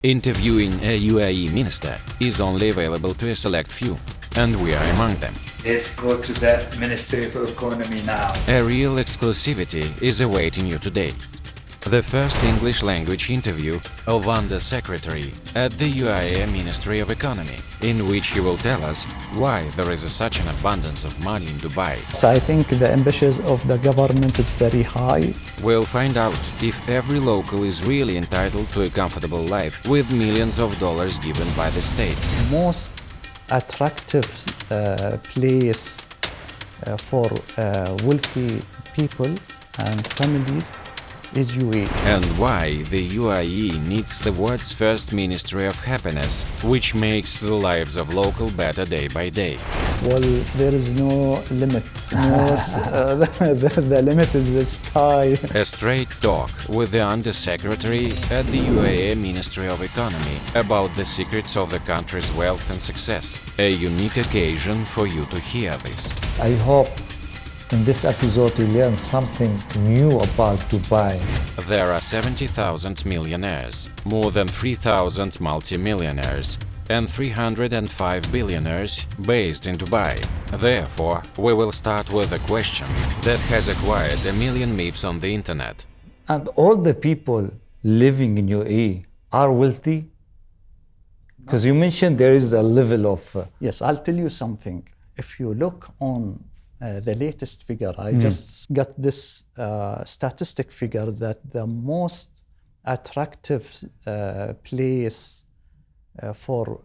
Interviewing a UAE minister is only available to a select few, and we are among them. Let's go to the Ministry of Economy now. A real exclusivity is awaiting you today. The first English language interview of Under Secretary at the UAE Ministry of Economy, in which he will tell us why there is such an abundance of money in Dubai. So I think the ambitions of the government is very high. We'll find out if every local is really entitled to a comfortable life with millions of dollars given by the state. Most attractive place for wealthy people and families is UAE. And why the UAE needs the world's first Ministry of Happiness, which makes the lives of local better day by day. Well, there is no limit. The limit is the sky. A straight talk with the Under-Secretary at the UAE Ministry of Economy about the secrets of the country's wealth and success. A unique occasion for you to hear this. I hope in this episode you learn something new about Dubai. There are 70,000 millionaires, more than 3,000 multimillionaires, and 305 billionaires based in Dubai. Therefore, we will start with a question that has acquired a million myths on the internet. And all the people living in UAE are wealthy? Because you mentioned there is a level of... Yes, I'll tell you something. If you look on the latest figure, I just got this statistic figure that the most attractive place for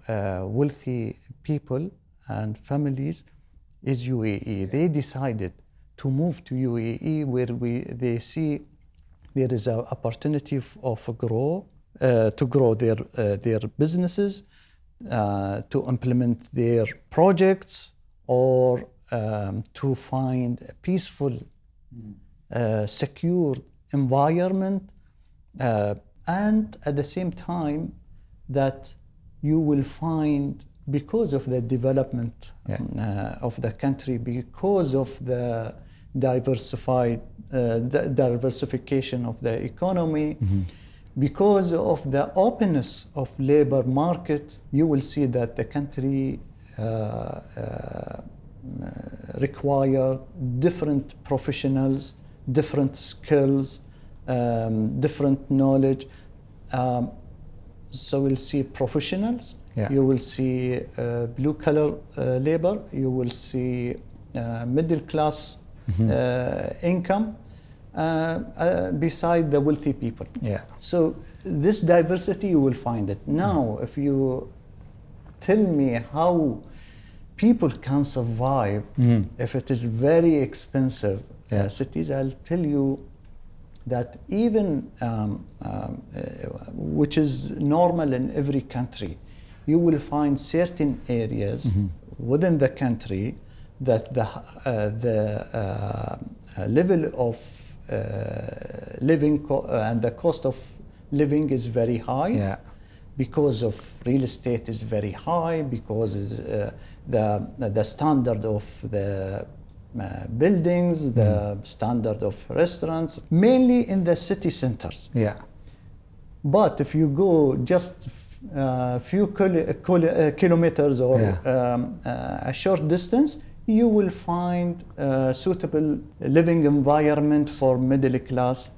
wealthy people and families is UAE. They decided to move to UAE where they see there is an opportunity to grow their businesses, to implement their projects, or to find a peaceful, secure environment, and at the same time that you will find, because of the development of the country, because of the diversification of the economy, because of the openness of labor market, you will see that the country require different professionals, different skills, different knowledge. So we'll see professionals, you will see blue-collar labor, you will see middle-class income, beside the wealthy people. So this diversity, you will find it. Now, if you tell me how people can survive if it is very expensive cities, I'll tell you that even, which is normal in every country, you will find certain areas within the country that the level of living and the cost of living is very high, because of real estate is very high, because the standard of the buildings, the standard of restaurants, mainly in the city centers. But if you go just a few kilometers or a short distance, you will find a suitable living environment for middle class.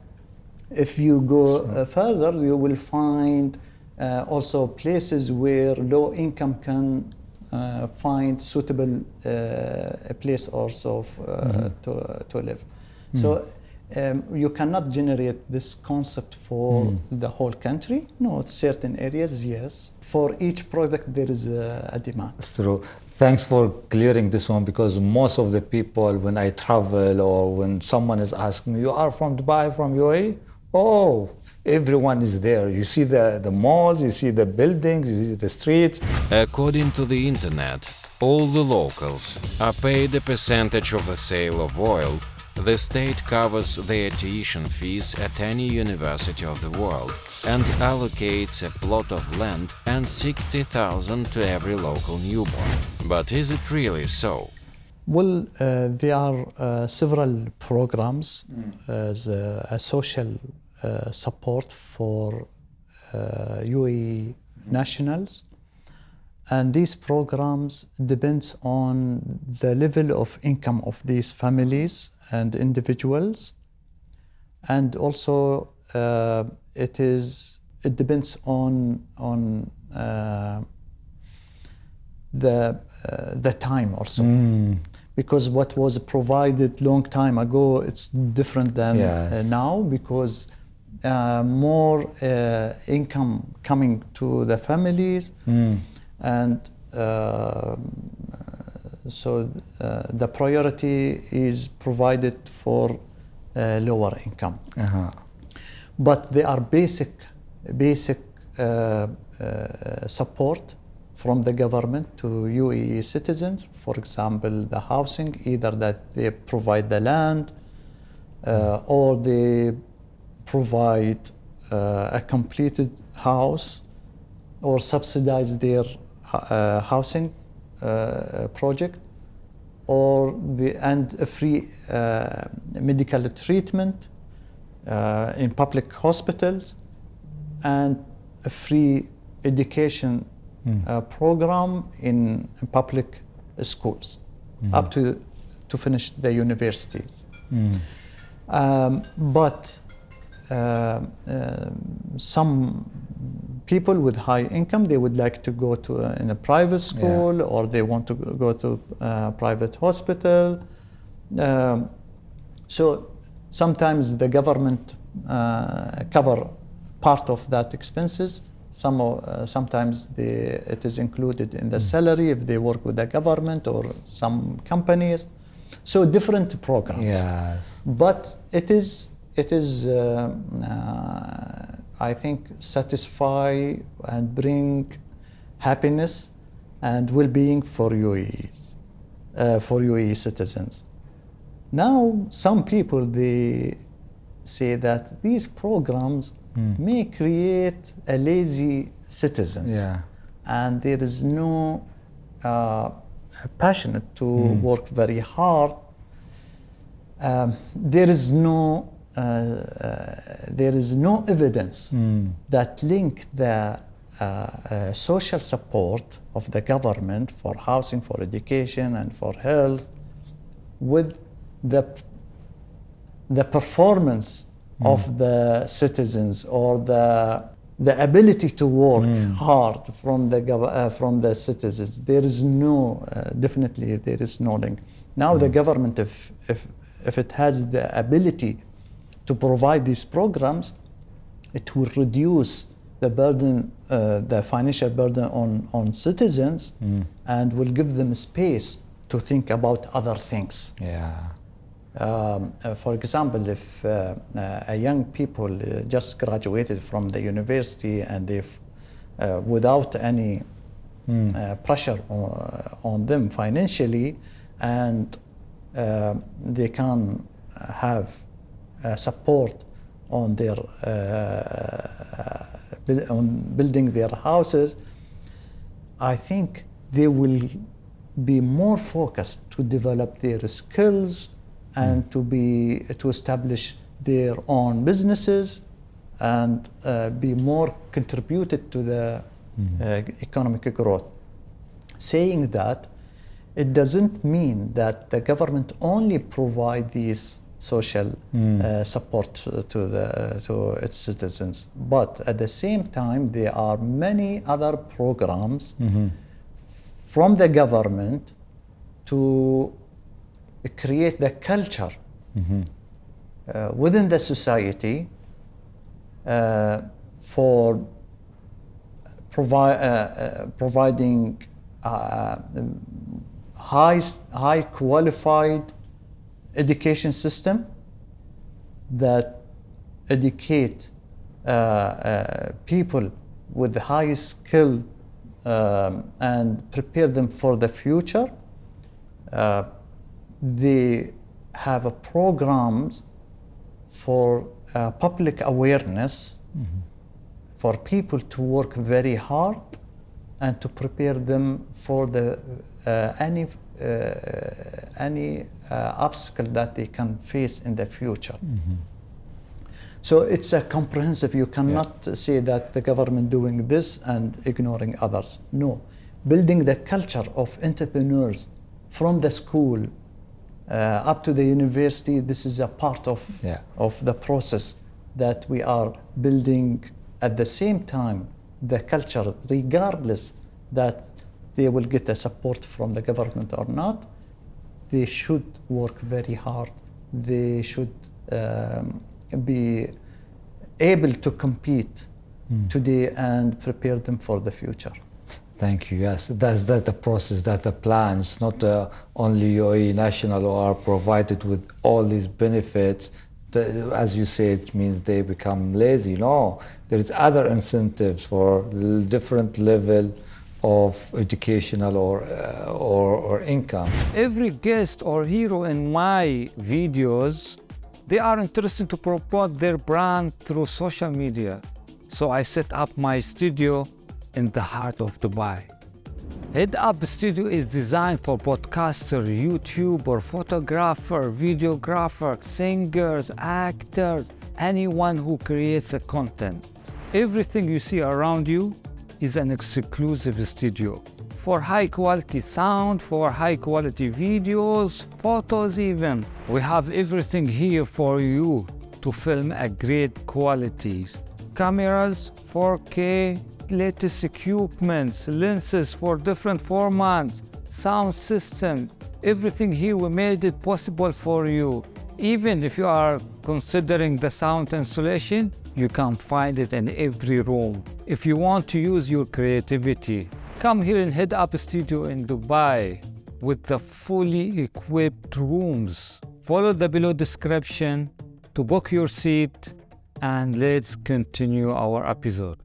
If you go further, you will find also places where low income can find suitable a place also to live. So you cannot generate this concept for the whole country. No, certain areas, yes. For each product, there is a demand. That's true. Thanks for clearing this one, because most of the people, when I travel or when someone is asking me, you are from Dubai, from UAE? Oh, everyone is there. You see the malls, you see the buildings, you see the streets. According to the internet, all the locals are paid a percentage of the sale of oil. The state covers their tuition fees at any university of the world and allocates a plot of land and 60,000 to every local newborn. But is it really so? Well, there are several programs as a social support for UAE nationals. And these programs depends on the level of income of these families and individuals. And also it depends on the time also. Because what was provided long time ago, it's different than now, because more income coming to the families, and so the priority is provided for lower income. But there are basic support from the government to UAE citizens. For example, the housing, either that they provide the land or they provide a completed house or subsidize their housing project, or and a free medical treatment in public hospitals, and a free education program in public schools up to finish the universities. But some people with high income, they would like to go to in a private school, or they want to go to a private hospital. So sometimes the government cover part of that expenses. Sometimes it is included in the salary if they work with the government or some companies. So different programs. But it is I think satisfy and bring happiness and well-being for UAE citizens. Now some people, they say that these programs may create a lazy citizens, and there is no passionate to work very hard. There is no evidence that link the social support of the government for housing, for education, and for health with the performance of the citizens, or the ability to work hard from the citizens. There is no definitely there is no link. Now the government, if it has the ability to provide these programs, it will reduce the burden, the financial burden on citizens, and will give them space to think about other things. For example, if a young people just graduated from the university, and they've without any pressure on them financially, and they can have support on their on building their houses, I think they will be more focused to develop their skills and to establish their own businesses, and be more contributed to the economic growth. Saying that, it doesn't mean that the government only provide these social support to its citizens, but at the same time there are many other programs from the government to create the culture within the society for providing high qualified education system that educate people with high skill and prepare them for the future. They have programs for public awareness, for people to work very hard and to prepare them for the any obstacle that they can face in the future. So it's a comprehensive. You cannot say that the government doing this and ignoring others. No, building the culture of entrepreneurs from the school up to the university. This is a part of the process that we are building. At the same time, the culture, regardless that they will get a support from the government or not, they should work very hard. They should be able to compete today and prepare them for the future. Thank you. Yes, that's the process, that's the plan. It's not only UAE national who are provided with all these benefits. As you say, it means they become lazy. No, there is other incentives for different level of educational or income. Every guest or hero in my videos, they are interested to promote their brand through social media. So I set up my studio in the heart of Dubai. Head Up Studio is designed for podcaster, YouTuber, photographer, videographer, singers, actors, anyone who creates a content. Everything you see around you is an exclusive studio for high quality sound, for high quality videos, photos even. We have everything here for you to film at great qualities. Cameras, 4K, latest equipments, lenses for different formats, sound system, everything here we made it possible for you. Even if you are considering the sound installation, you can find it in every room. If you want to use your creativity, come here in Head Up Studio in Dubai with the fully equipped rooms. Follow the below description to book your seat, and let's continue our episode.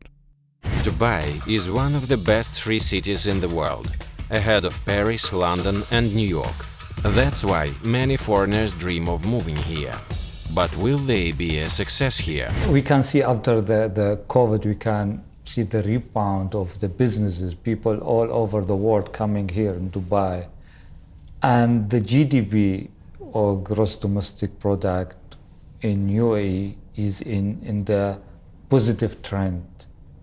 Dubai is one of the best free cities in the world, ahead of Paris, London and New York. That's why many foreigners dream of moving here. But will they be a success here? We can see after the COVID, we can see the rebound of the businesses, people all over the world coming here in Dubai. And the GDP, or gross domestic product, in UAE is in the positive trend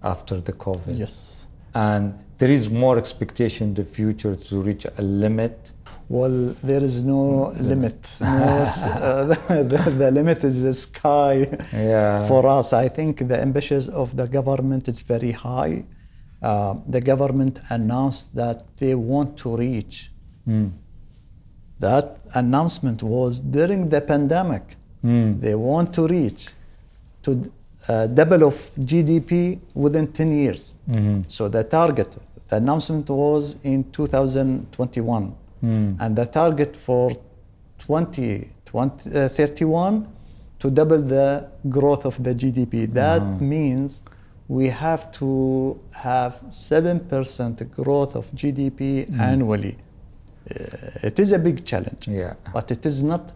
after the COVID. Yes. And there is more expectation in the future to reach a limit. Well, there is no limit. The limit is the sky for us. I think the ambitions of the government is very high. The government announced that they want to reach. That announcement was during the pandemic. They want to reach to double of GDP within 10 years. So the target, the announcement was in 2021. And the target for 2031 to double the growth of the GDP. That means we have to have 7% growth of GDP annually. It is a big challenge, but it is not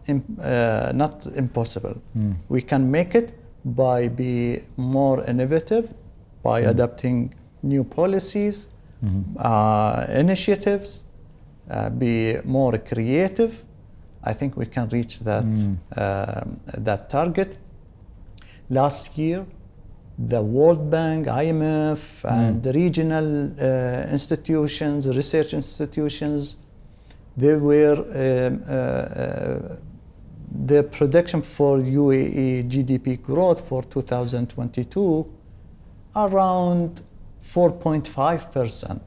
impossible. We can make it by being more innovative, by adopting new policies, initiatives, be more creative. I think we can reach that that target. Last year, the World Bank, IMF, and the regional institutions, research institutions, they were the prediction for UAE GDP growth for 2022 around 4.5%,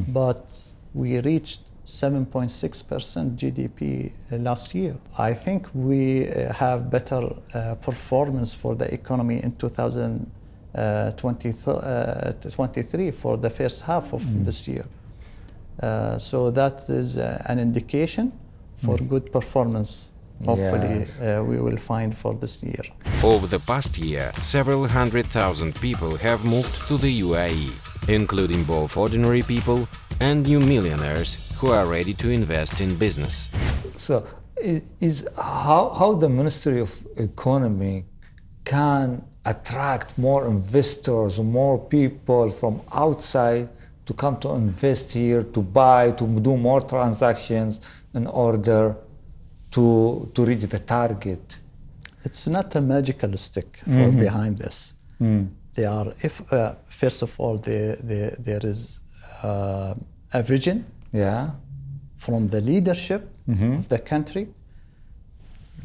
but we reached 7.6% GDP last year. I think we have better performance for the economy in 2023 for the first half of this year. So that is an indication for good performance. Hopefully, we will find for this year. Over the past year, several 100,000 people have moved to the UAE, including both ordinary people and new millionaires who are ready to invest in business. So, is how the Ministry of Economy can attract more investors, more people from outside to come to invest here, to buy, to do more transactions in order to reach the target? It's not a magical stick for behind this. They are, first of all, there is a vision from the leadership of the country.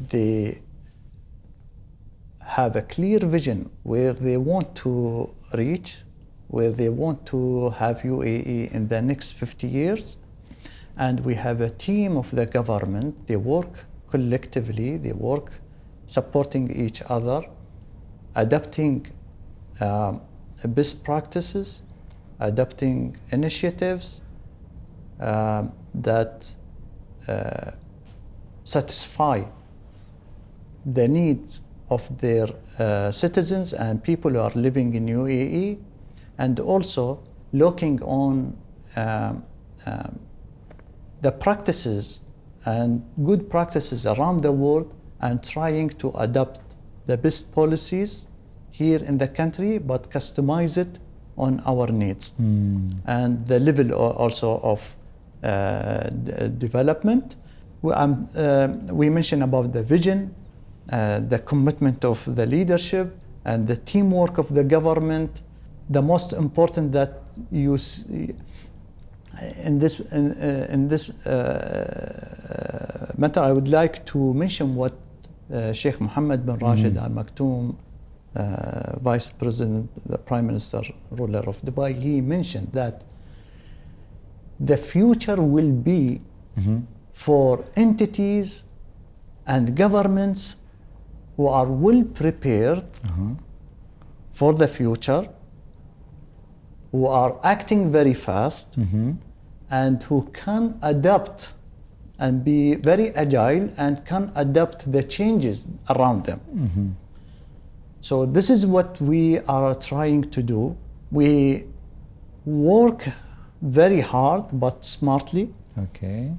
They have a clear vision where they want to reach, where they want to have UAE in the next 50 years. And we have a team of the government. They work collectively, they work supporting each other, adapting best practices, adopting initiatives that satisfy the needs of their citizens and people who are living in UAE, and also looking on the practices and good practices around the world and trying to adopt the best policies here in the country, but customize it on our needs. And the level also of development. We mentioned about the vision, the commitment of the leadership, and the teamwork of the government. The most important that you see in this matter, I would like to mention what Sheikh Mohammed bin Rashid Al Maktoum, Vice President, the Prime Minister, ruler of Dubai, he mentioned that the future will be for entities and governments who are well prepared for the future, who are acting very fast, and who can adapt and be very agile and can adapt the changes around them. So this is what we are trying to do. We work very hard but smartly. Okay.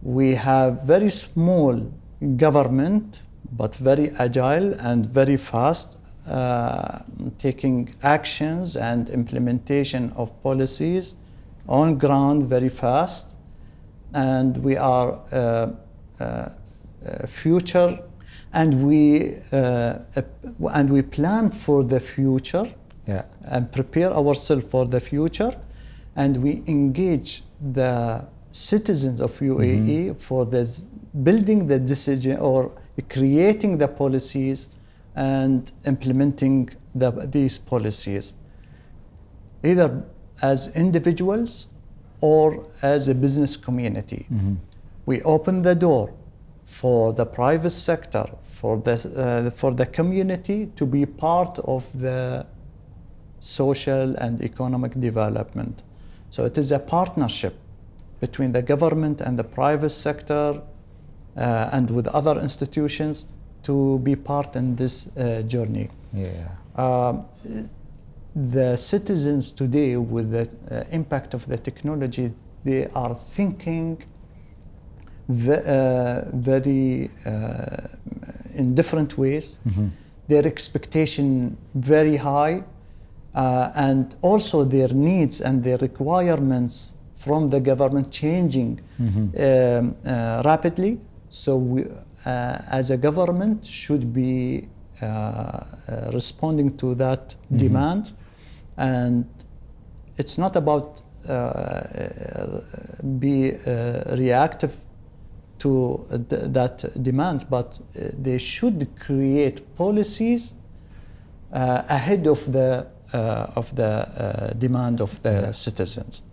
We have very small government but very agile and very fast, taking actions and implementation of policies on ground very fast. And we are future, and we plan for the future, and prepare ourselves for the future, and we engage the citizens of UAE for this, building the decision or creating the policies and implementing these policies, either as individuals or as a business community. We open the door for the private sector, for the community to be part of the social and economic development. So it is a partnership between the government and the private sector and with other institutions to be part in this journey. The citizens today, with the impact of the technology, they are thinking very in different ways. Their expectation very high, and also their needs and their requirements from the government changing rapidly. So we, as a government, should be responding to that demand. And it's not about be reactive to that demand, but they should create policies ahead of the demand of the citizens,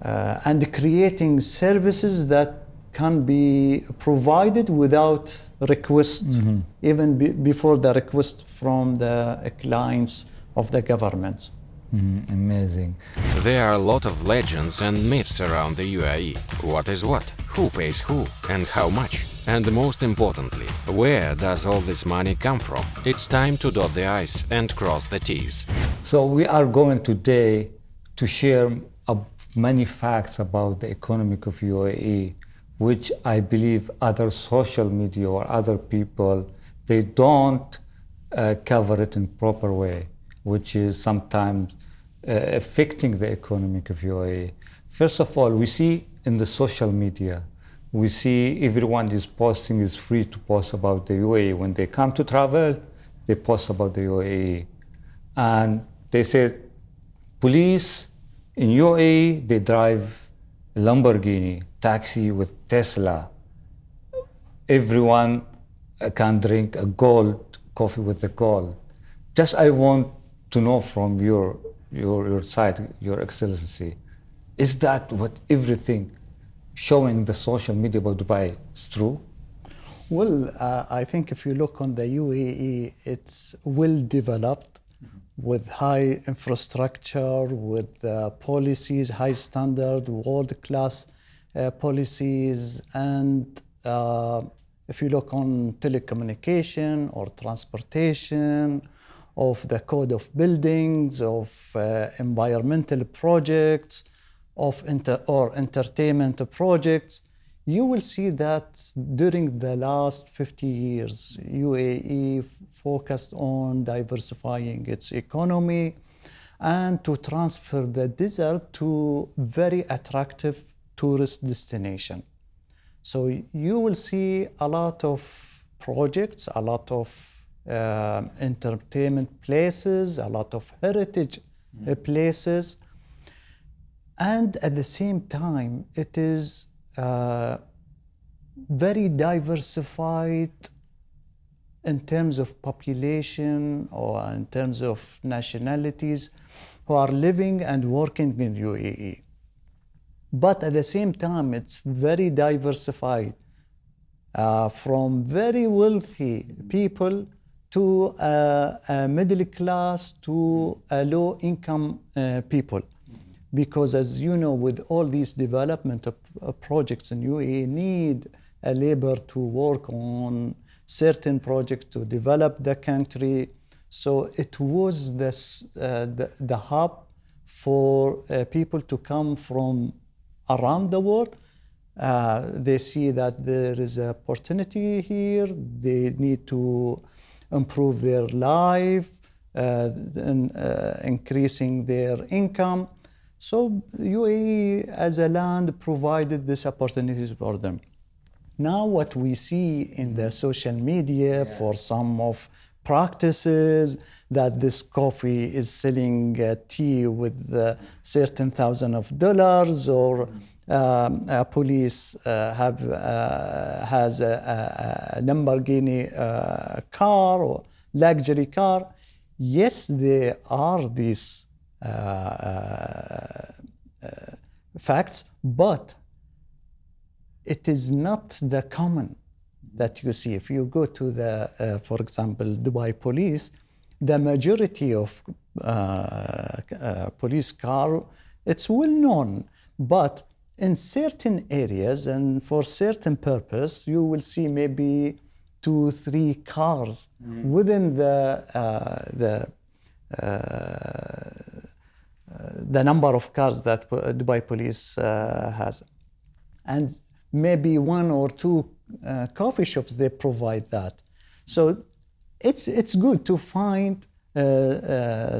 and creating services that can be provided without request, even before the request from the clients of the government. Amazing. There are a lot of legends and myths around the UAE. What is what? Who pays who? And how much? And most importantly, where does all this money come from? It's time to dot the I's and cross the T's. So we are going today to share many facts about the economic of UAE, which I believe other social media or other people, they don't cover it in proper way, which is sometimes affecting the economic of UAE. First of all, we see in the social media, we see everyone is posting, is free to post about the UAE. When they come to travel, they post about the UAE. And they said, police in UAE, they drive Lamborghini, taxi with Tesla. Everyone can drink a gold coffee with the gold. Just I want to know from your side, Your Excellency, is that what everything showing the social media about Dubai is true? Well, I think if you look on the UAE, it's well developed with high infrastructure, with policies, high standard, world-class policies, and if you look on telecommunication or transportation, of the code of buildings, of environmental projects, of entertainment projects, you will see that during the last 50 years, UAE focused on diversifying its economy and to transfer the desert to very attractive tourist destination. So you will see a lot of projects, a lot of entertainment places, a lot of heritage places, and at the same time, it is very diversified in terms of population or in terms of nationalities who are living and working in UAE. But at the same time, it's very diversified from very wealthy people to a middle class to a low income people. Because as you know, with all these development of projects in UAE need a labor to work on certain projects to develop the country. So it was the hub for people to come from around the world. They see that there is an opportunity here. They need to improve their life, increasing their income. So UAE as a land provided these opportunities for them. Now what we see in the social media for some of practices that this coffee is selling tea with certain thousands of dollars, or a police has a Lamborghini car or luxury car. Yes, there are these facts, but it is not the common that you see. If you go to the, for example, Dubai police, the majority of police car, it's well known, but in certain areas and for certain purpose, you will see maybe 2-3 cars within the number of cars that Dubai police has. And maybe 1 or 2 coffee shops, they provide that. So it's good to find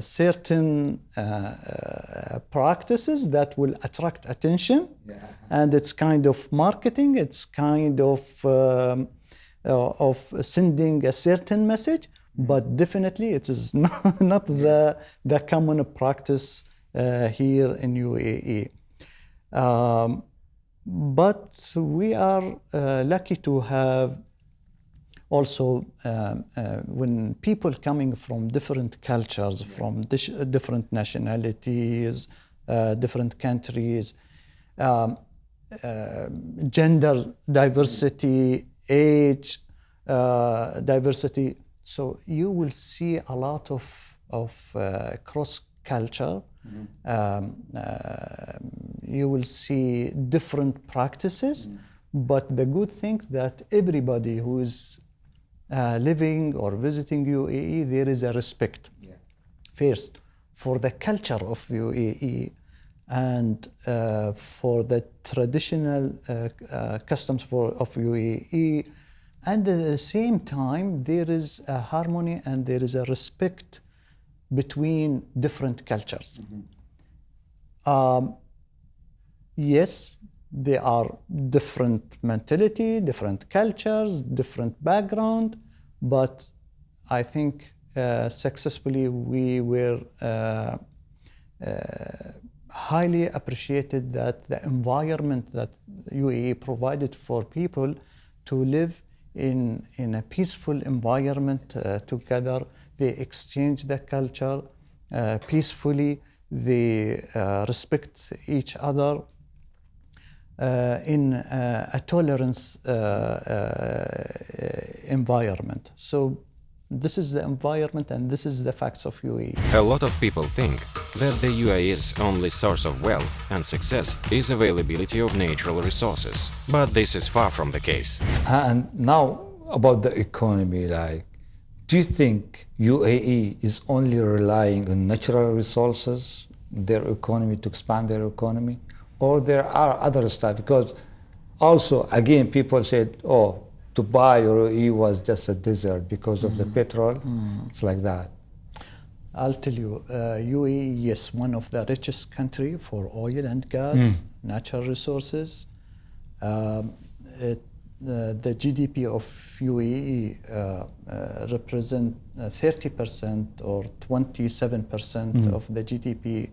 certain practices that will attract attention. And it's kind of marketing, it's kind of sending a certain message, but definitely it is not the common practice here in UAE. But we are lucky to have also when people coming from different cultures, from different nationalities, different countries, gender diversity, age diversity. So you will see a lot of cross culture. You will see different practices, but the good thing that everybody who is living or visiting UAE, there is a respect. First, for the culture of UAE and for the traditional customs of UAE, and at the same time, there is a harmony and there is a respect between different cultures. Yes, they are different mentality, different cultures, different background, but I think successfully we were highly appreciated that the environment that UAE provided for people to live in a peaceful environment together. They exchange their culture peacefully. They respect each other in a tolerance environment. So this is the environment and this is the facts of UAE. A lot of people think that the UAE's only source of wealth and success is availability of natural resources. But this is far from the case. And now about the economy, do you think UAE is only relying on natural resources, their economy, to expand their economy? Or there are other stuff? Because also, again, people said, oh, Dubai or UAE was just a desert because of the petrol. It's like that. I'll tell you, UAE, yes, one of the richest country for oil and gas, natural resources. The GDP of UAE represent 30% or 27% of the GDP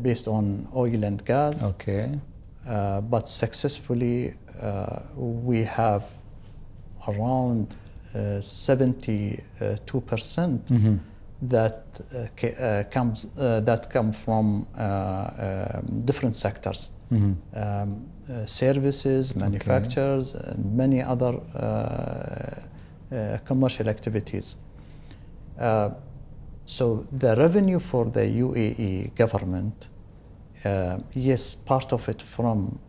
based on oil and gas. Okay. But successfully, we have around 72% that come from different sectors, services, manufacturers, and many other commercial activities. So the revenue for the UAE government, yes, part of it from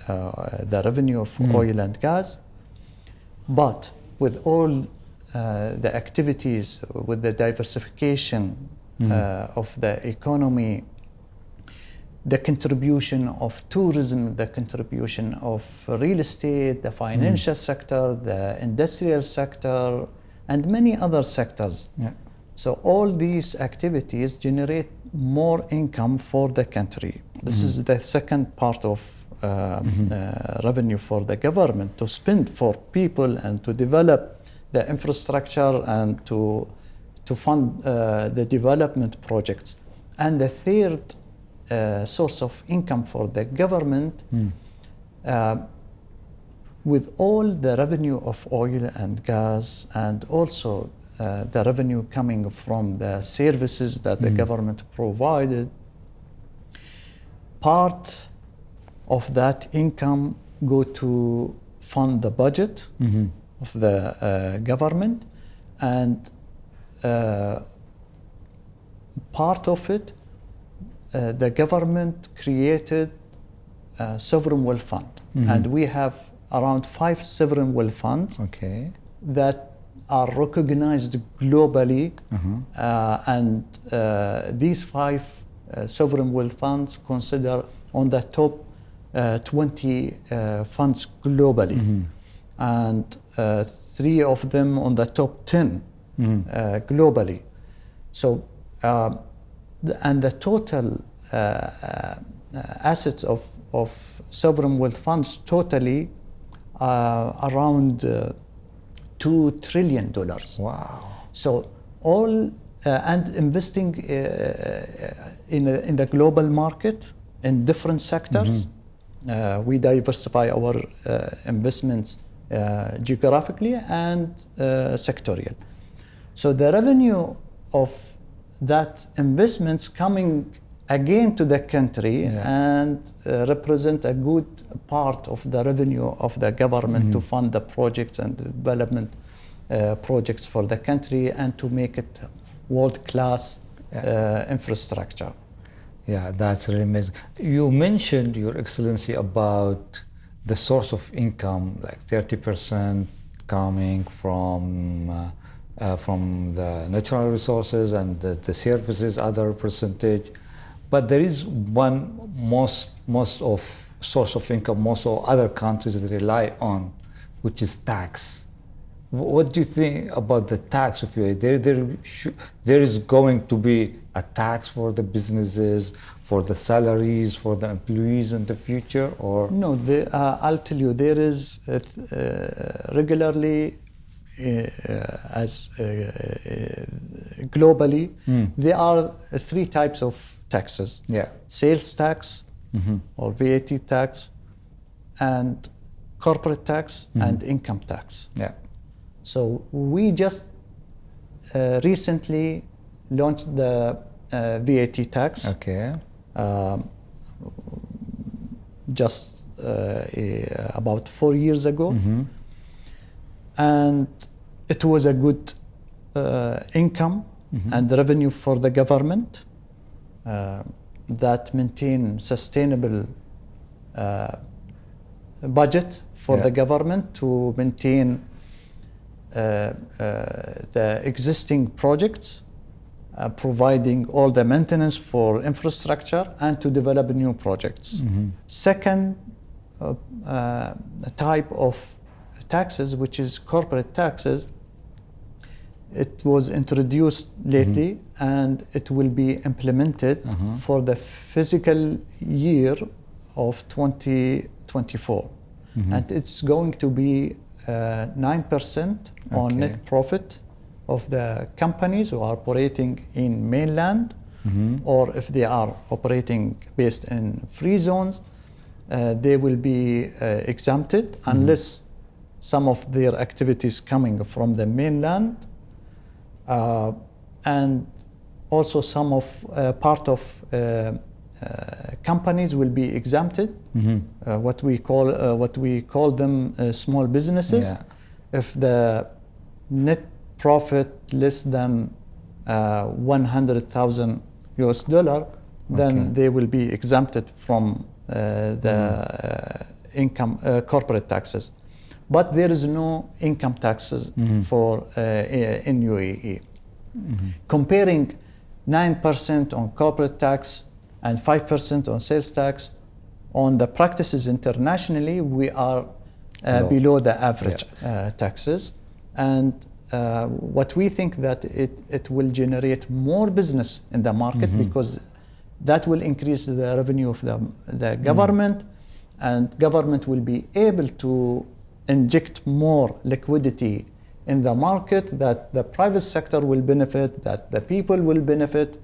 the revenue of oil and gas, but with all the activities, with the diversification of the economy, the contribution of tourism, the contribution of real estate, the financial sector, the industrial sector, and many other sectors. So all these activities generate more income for the country. This is the second part of revenue for the government, to spend for people and to develop the infrastructure and to fund the development projects. And the third source of income for the government, with all the revenue of oil and gas, and also the revenue coming from the services that the government provided, part of that income go to fund the budget of the government, and part of it, the government created a sovereign wealth fund. And we have around 5 sovereign wealth funds that are recognized globally, and these 5 sovereign wealth funds consider on the top 20 funds globally, and 3 of them on the top 10 globally. So, and the total assets of sovereign wealth funds totally around $2 trillion. Wow. So all and investing in the global market in different sectors. We diversify our investments geographically and sectorial. So the revenue of that investments coming again to the country and represent a good part of the revenue of the government to fund the projects and the development projects for the country and to make it world-class infrastructure. Yeah, that's really amazing. You mentioned, Your Excellency, about the source of income, like 30% coming from the natural resources, and the services, other percentage. But there is one most of source of income most of other countries rely on, which is tax. What do you think about the tax of UAE? There is going to be a tax for the businesses, for the salaries, for the employees in the future, or no? I'll tell you, there is regularly, globally, there are three types of taxes. Yeah. Sales tax, or VAT tax, and corporate tax, and income tax. Yeah. So we just recently launched the VAT tax. Okay. Just about 4 years ago. And it was a good income and revenue for the government that maintain sustainable budget for the government to maintain the existing projects, providing all the maintenance for infrastructure, and to develop new projects. Second type of taxes, which is corporate taxes, it was introduced lately, and it will be implemented for the fiscal year of 2024. And it's going to be 9% on net profit of the companies who are operating in mainland, or if they are operating based in free zones, they will be exempted unless some of their activities coming from the mainland, and also some of part of companies will be exempted. What we call them small businesses. If the net profit less than $100,000 US, then they will be exempted from the income corporate taxes. But there is no income taxes for in UAE. Comparing 9% on corporate tax and 5% on sales tax, on the practices internationally, we are below the average taxes. And what we think that it will generate more business in the market, because that will increase the revenue of the government, and government will be able to inject more liquidity in the market, that the private sector will benefit, that the people will benefit,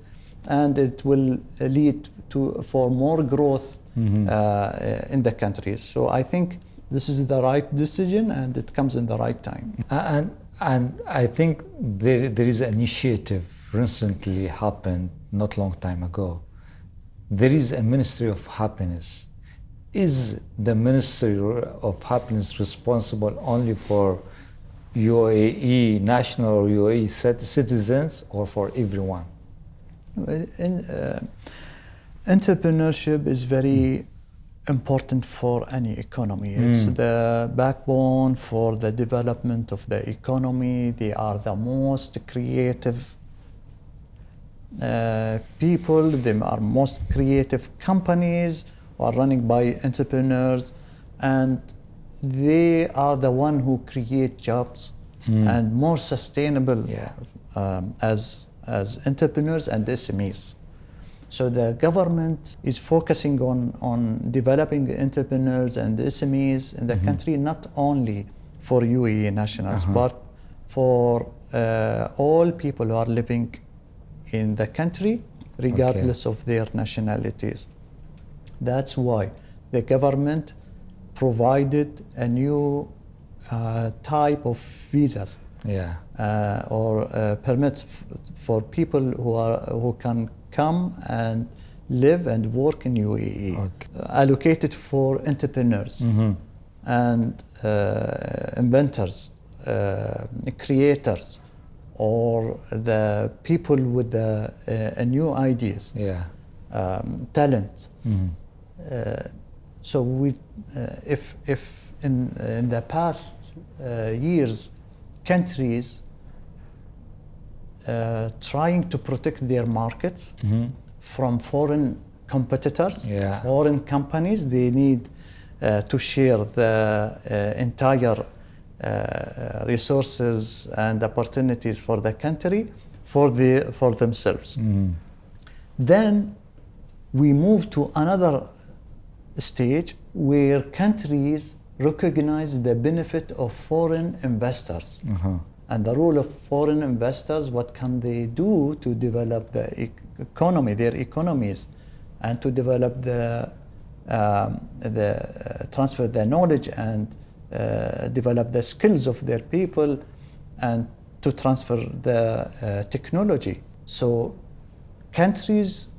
and it will lead for more growth in the country. So I think this is the right decision, and it comes in the right time. And I think there is an initiative recently happened not long time ago. There is a Ministry of Happiness. Is the Ministry of Happiness responsible only for UAE national or UAE citizens, or for everyone? Entrepreneurship is very important for any economy. It's the backbone for the development of the economy. They are the most creative people. They are most creative companies are running by entrepreneurs, and they are the one who create jobs and more sustainable as entrepreneurs and SMEs. So the government is focusing on developing entrepreneurs and SMEs in the country, not only for UAE nationals, but for all people who are living in the country, regardless of their nationalities. That's why the government provided a new type of visas or permits for people who can come and live and work in UAE, allocated for entrepreneurs and inventors, creators, or the people with the new ideas, talent. So we, if in the past years, countries trying to protect their markets from foreign competitors, foreign companies, they need to share the entire resources and opportunities for the country for themselves. Then we move to another stage where countries recognize the benefit of foreign investors. And the role of foreign investors, what can they do to develop the economy, their economies, and to develop transfer the knowledge and develop the skills of their people, and to transfer the technology. So countries,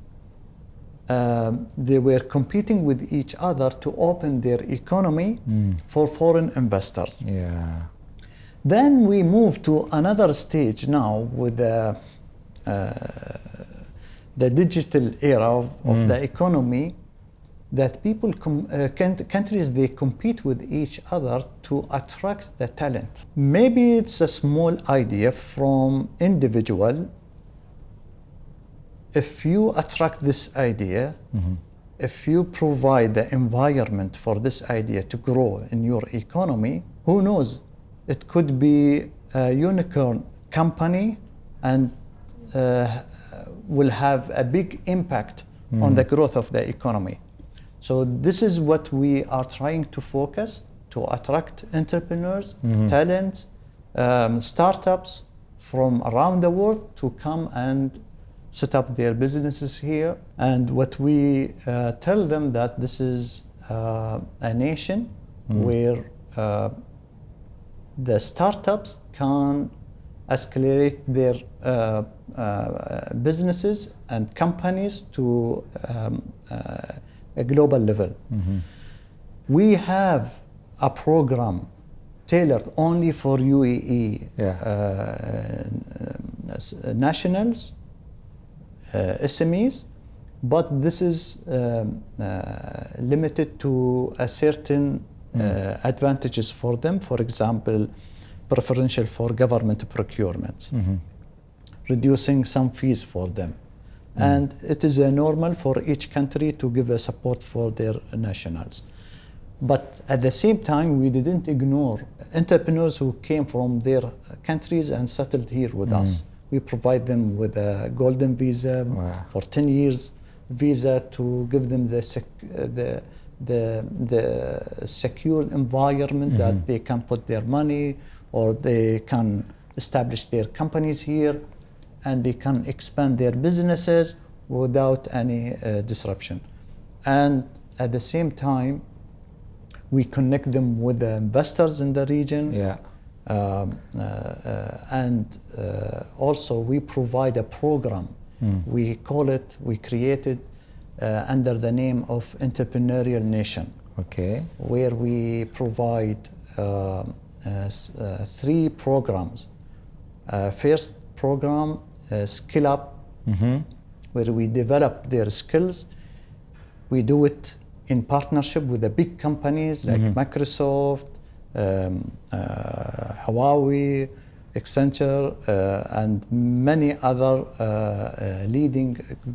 they were competing with each other to open their economy for foreign investors. Then we move to another stage now with the digital era of the economy, that people, countries, they compete with each other to attract the talent. Maybe it's a small idea from individual. If you attract this idea, if you provide the environment for this idea to grow in your economy, who knows? It could be a unicorn company and will have a big impact on the growth of the economy. So this is what we are trying to focus, to attract entrepreneurs, talent, startups from around the world to come and set up their businesses here. And what we tell them, that this is a nation where the startups can escalate their businesses and companies to a global level. We have a program tailored only for UAE nationals, SMEs, but this is limited to a certain advantages for them. For example, preferential for government procurement, reducing some fees for them. And it is normal for each country to give a support for their nationals. But at the same time, we didn't ignore entrepreneurs who came from their countries and settled here with us. We provide them with a golden visa for 10 years visa to give them the secure environment that they can put their money, or they can establish their companies here, and they can expand their businesses without any disruption. And at the same time, we connect them with the investors in the region. And also we provide a program. We created under the name of Entrepreneurial Nation. Where we provide 3 programs. First program, Skill Up, where we develop their skills. We do it in partnership with the big companies like Microsoft, Huawei, Accenture, and many other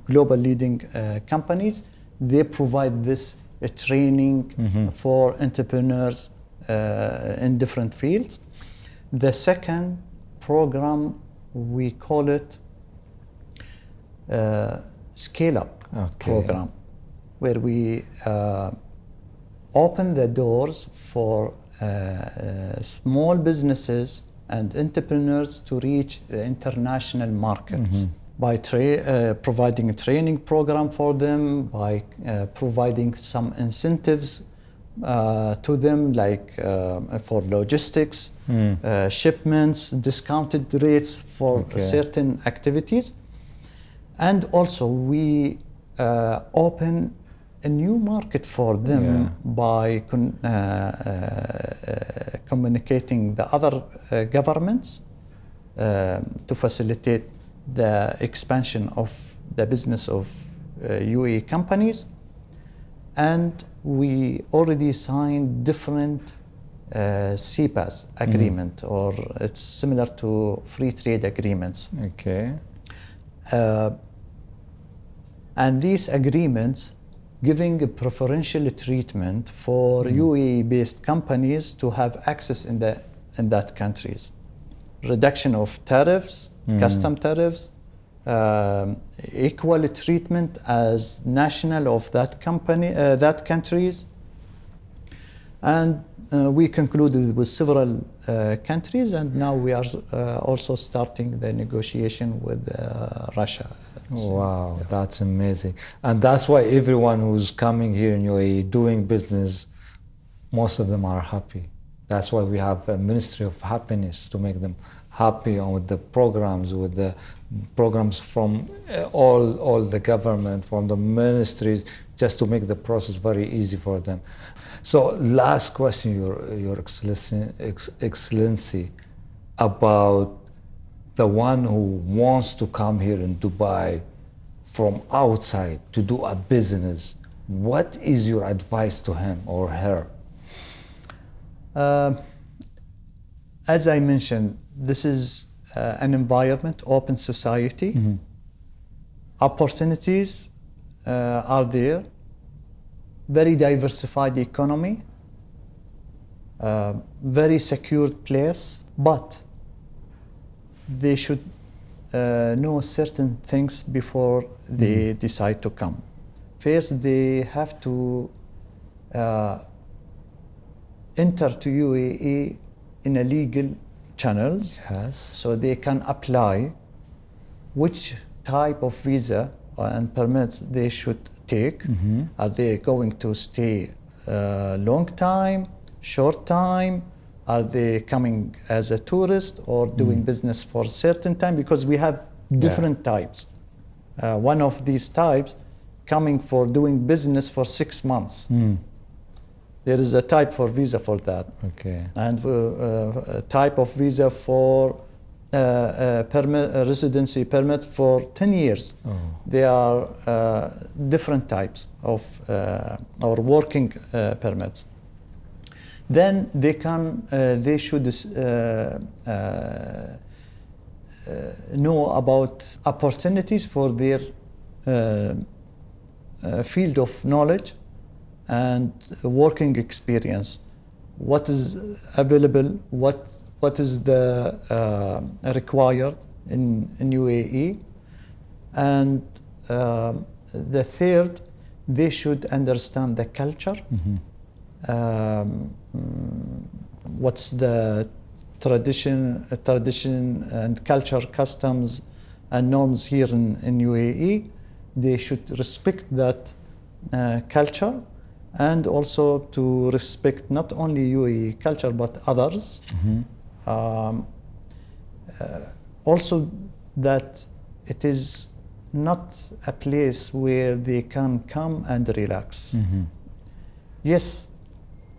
global leading companies. They provide this training for entrepreneurs in different fields. The second program, we call it Scale Up program, where we open the doors for small businesses and entrepreneurs to reach international markets by providing a training program for them, by providing some incentives to them, like for logistics, shipments, discounted rates for certain activities. And also we open a new market for them by communicating the other governments to facilitate the expansion of the business of UAE companies. And we already signed different CPAS agreement, or it's similar to free trade agreements. And these agreements giving a preferential treatment for UAE-based companies to have access in the in that countries. Reduction of tariffs, custom tariffs, equal treatment as national of that company, that countries. And we concluded with several countries, and now we are also starting the negotiation with Russia. Wow, that's amazing. And that's why everyone who's coming here in UAE doing business, most of them are happy. That's why we have a Ministry of Happiness to make them happy, and with the programs from all the government, from the ministries, just to make the process very easy for them. So last question, Your Excellency, about the one who wants to come here in Dubai from outside to do a business. What is your advice to him or her? As I mentioned, this is an environment, open society. Opportunities are there. Very diversified economy, very secure place, but they should know certain things before they decide to come. First, they have to enter to UAE in a legal channels, so they can apply which type of visa and permits they should take. Are they going to stay long time, short time? Are they coming as a tourist or doing business for a certain time? Because we have different types. One of these types coming for doing business for 6 months. There is a type for visa for that. Okay. And a type of visa for residency permit for 10 years. There are different types of or working permits. Then they should know about opportunities for their field of knowledge and working experience. What is available? What is the required in UAE? And the third, they should understand the culture. What's the tradition and culture, customs and norms here in UAE. They should respect that culture, and also to respect not only UAE culture but others. Also that it is not a place where they can come and relax. Yes,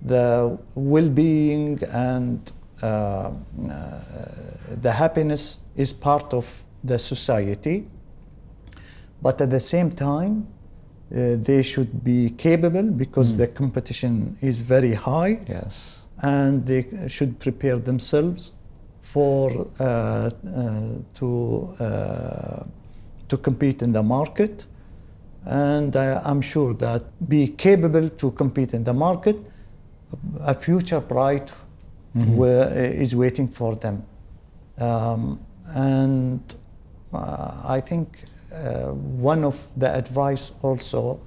the well-being and the happiness is part of the society, but at the same time they should be capable, because the competition is very high. Yes. And they should prepare themselves for to compete in the market. And I'm sure that be capable to compete in the market, a future bright is waiting for them. And I think one of the advice also,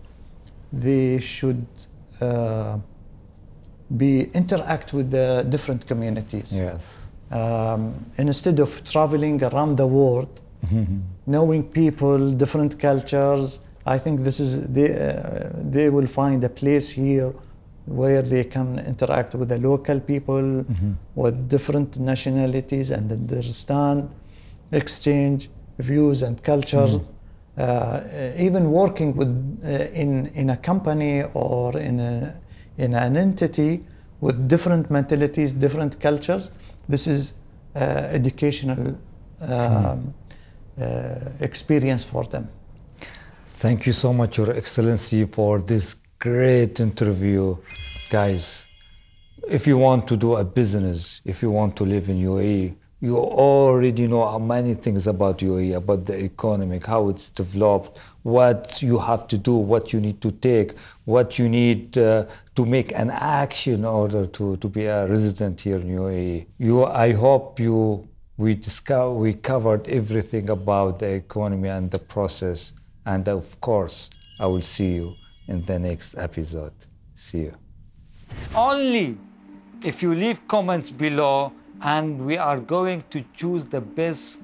they should interact with the different communities. Yes. Instead of traveling around the world, knowing people, different cultures, I think this is they will find a place here where they can interact with the local people, with different nationalities, and understand, exchange views and cultures. Even working with in a company or in an entity with different mentalities, different cultures, this is educational experience for them. Thank you so much, Your Excellency, for this great interview. Guys, if you want to do a business, if you want to live in UAE, You already know many things about UAE, about the economic, how it's developed, what you have to do, what you need to take, what you need to make an action in order to be a resident here in UAE. I hope we covered everything about the economy and the process. And of course, I will see you in the next episode. See you. Only if you leave comments below, and we are going to choose the best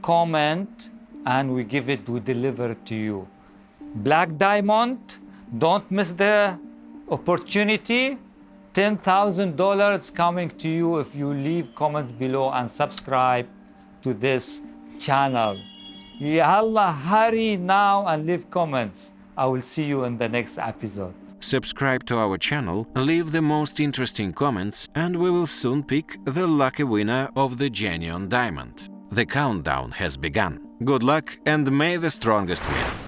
comment and we deliver it to you. Black Diamond, don't miss the opportunity. $10,000 coming to you if you leave comments below and subscribe to this channel. Yalla, hurry now and leave comments. I will see you in the next episode. Subscribe to our channel, leave the most interesting comments, and we will soon pick the lucky winner of the genuine diamond. The countdown has begun. Good luck and may the strongest win!